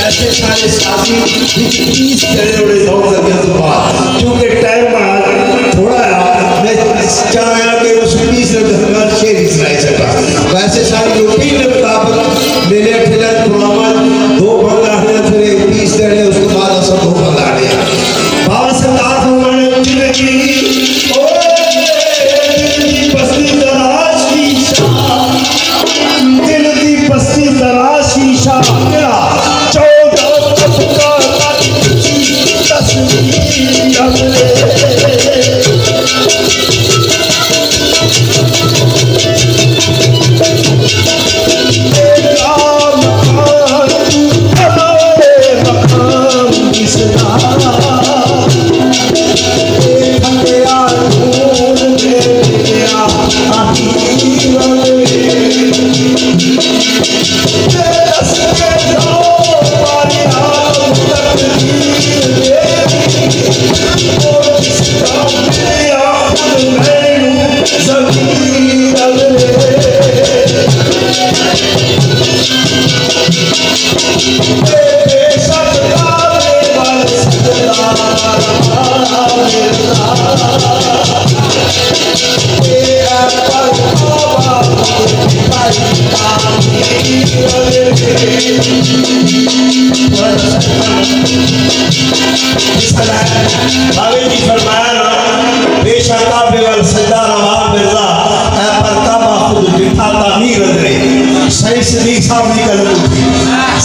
ऐसे सारे साथी प्लीज करे उड़े दो क्योंकि टाइम थोड़ा मैं चाहा कि उस प्लीज धन्यवाद शेर इसराइल सका वैसे सारी रूटीन के मुताबिक मेरे फिलहाल मोहम्मद दो बंदा है फिर एक प्लीज करे उसके बाद सब दो बंदा है बाबा सरदार फरमाने जिंदगी ओ बस्ती दराज की शान दिल दी बस्ती दराज की शान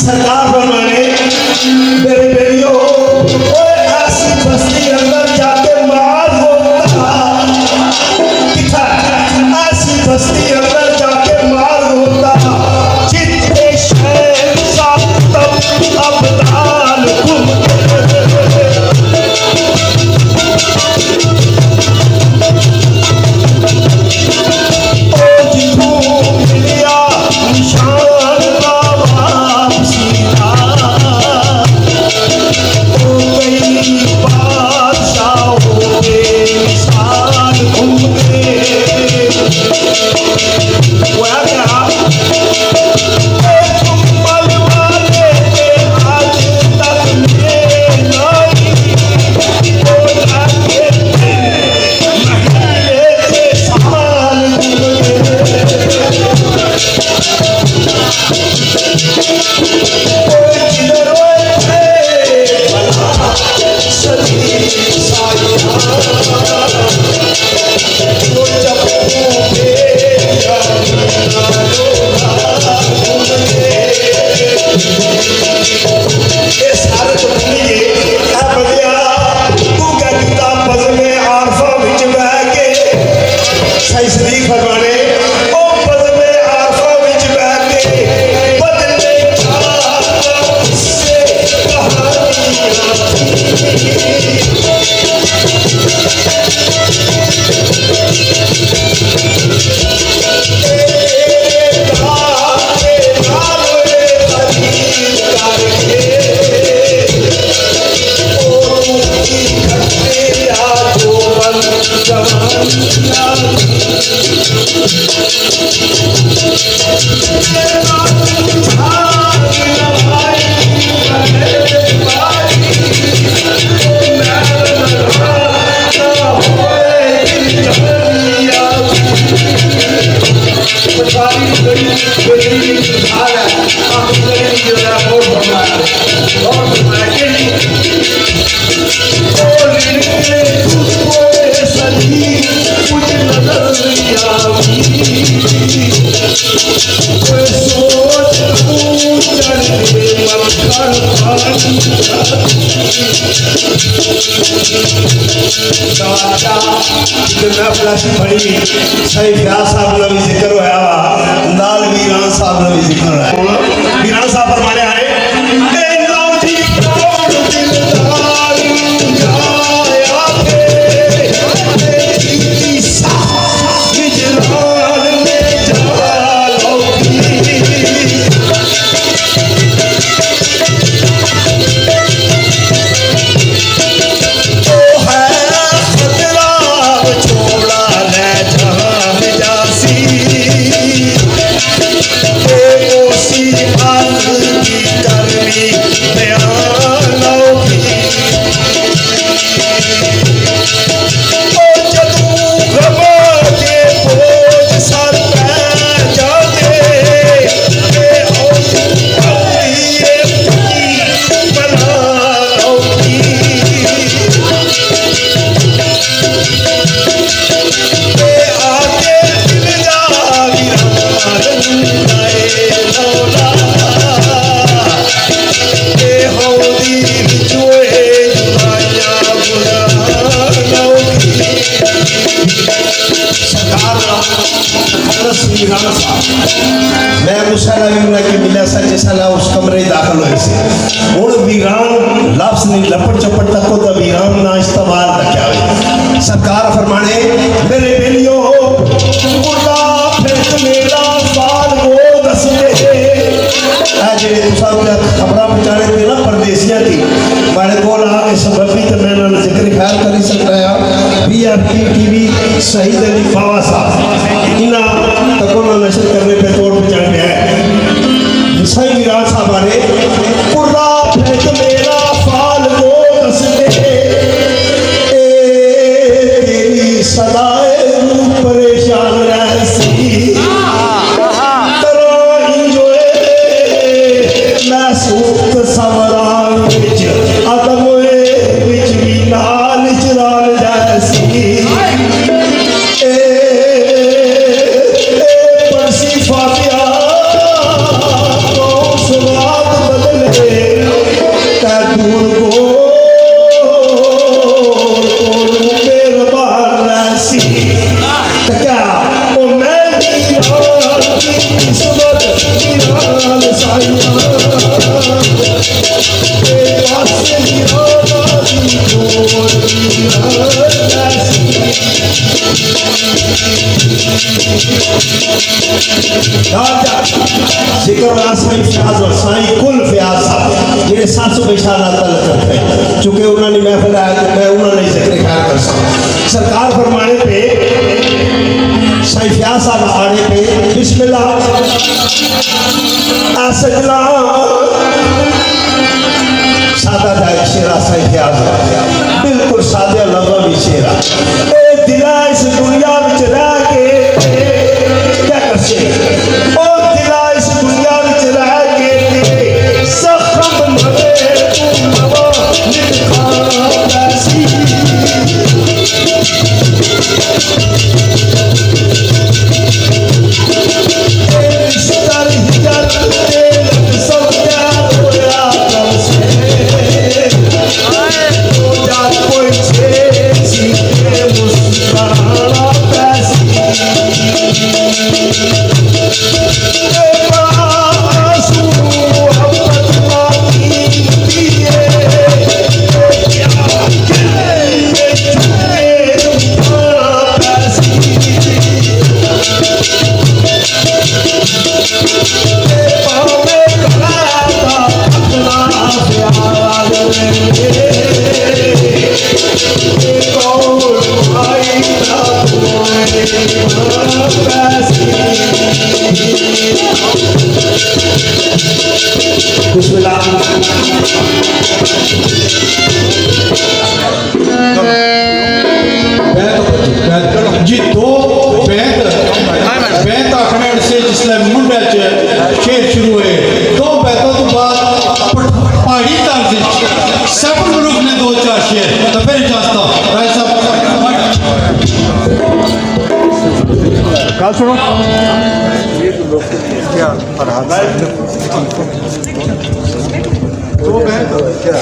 सरकार बनाने मेरे बेलियों ऐसी बस्ती अंदर जाके मार होता ऐसी बस्ती अंदर जाके मार होता जितने शहर साथ तब अबदाल निशान का वापसी महफिल बड़ी सही ब्याह साहब ने भी जिक्र होया नाल वीरान साहब ने भी जिक्र होया वीरान साहब फरमाने आए मैं मुशाला की मिला सा जैसा उस कमरे दाखिल हुए से हूँ वीरान लफ्स नहीं लपट चपट तक तो वीरान ना इस्तेमाल ना क्या हुई सरकार फरमाने मेरे बेलियो मेरा साल वो दस खबर पहुँचाने थे ना परदेसियां की मेरे को आके सबबी तो मैं उन्होंने जिक्र ख्याल कर ही सकता है BFP TV शहीद अली बाबा साहब इन्हें तको ना नशर करने पे तोड़ पहुँचाने है सही वीरान साहब आने कुर्रा फेंक मेरा फाल वो दस दे तेरी सदाए परेशान रहसी करो इंजॉय मैं सूत सवरान विच आदम विच भी नाल चरान जैसी परसी फातिया तो स्वाद बदले तैतूर को मेहरबान रहसी क्या ओ मैं किस्मत वीरान साइया चूंकि उन्होंने महफिल आया मैं उन्होंने जिक्र ख्याल कर सकता सरकार फरमाने पे सही फ्याज साहब आने पे बिस्मिल्लाह सजला सादा जाए शेरा सही फ्याज बिल्कुल सादे लफ्ज़ों में शेरा ए दिला इस दुनिया में रह के क्या कर से ओ दिला इस दुनिया में रह के सखम मरे तू नवा निखा ऐसी जी दो बैत बैत आखने से जिसले मुंडे च शेर शुरू हुए दो बैतों तो बाद पहाड़ी तर्ज सब ग्रुप ने दो चार शेर तो फिर जाता भाई साहब कल सुनो क्या दो बैत क्या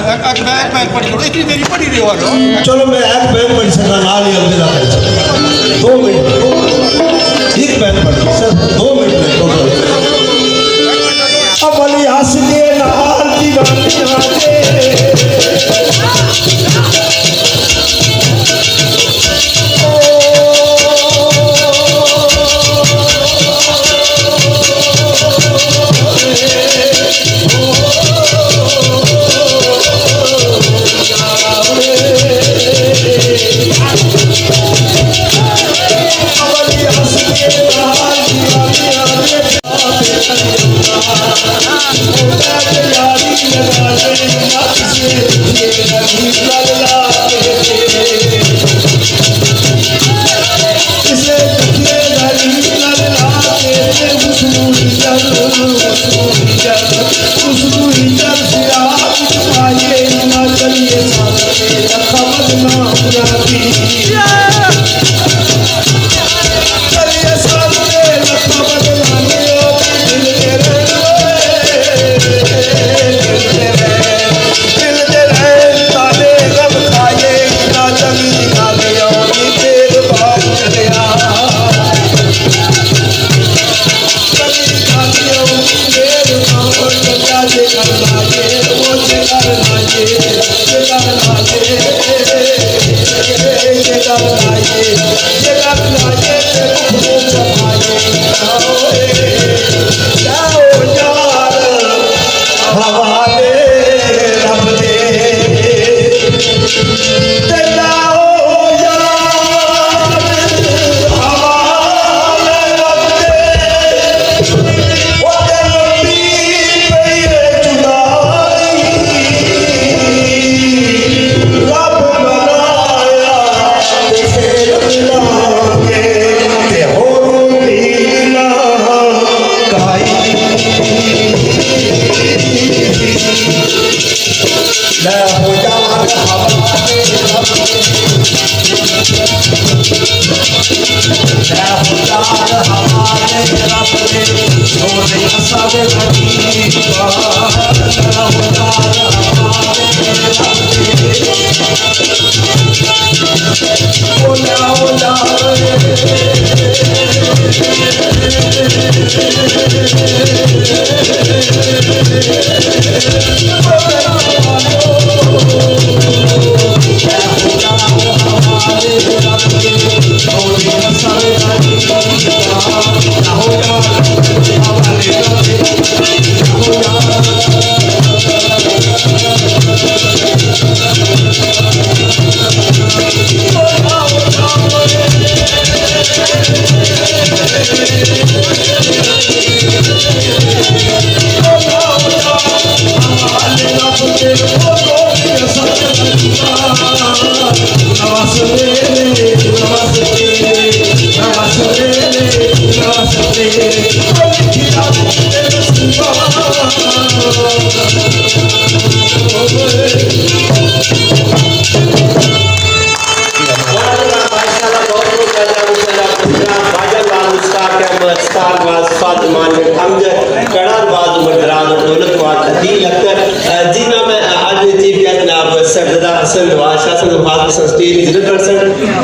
बैग पढ़ लो इतनी देरी पढ़ी रही हो चलो मैं एक बैग पढ़ सकता नाल ही अलविदा कर सकता 2 मिनट एक बैग पढ़ सर 2 मिनट में तो अमली हंस के नाल दीवानी आते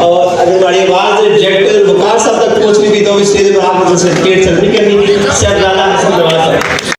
और अगर हमारी आवाज रिजेक्ट बुखार साहब तक पहुंचनी भी तो स्टेज पर आप सर्टिफिकेट करनी सेट डाला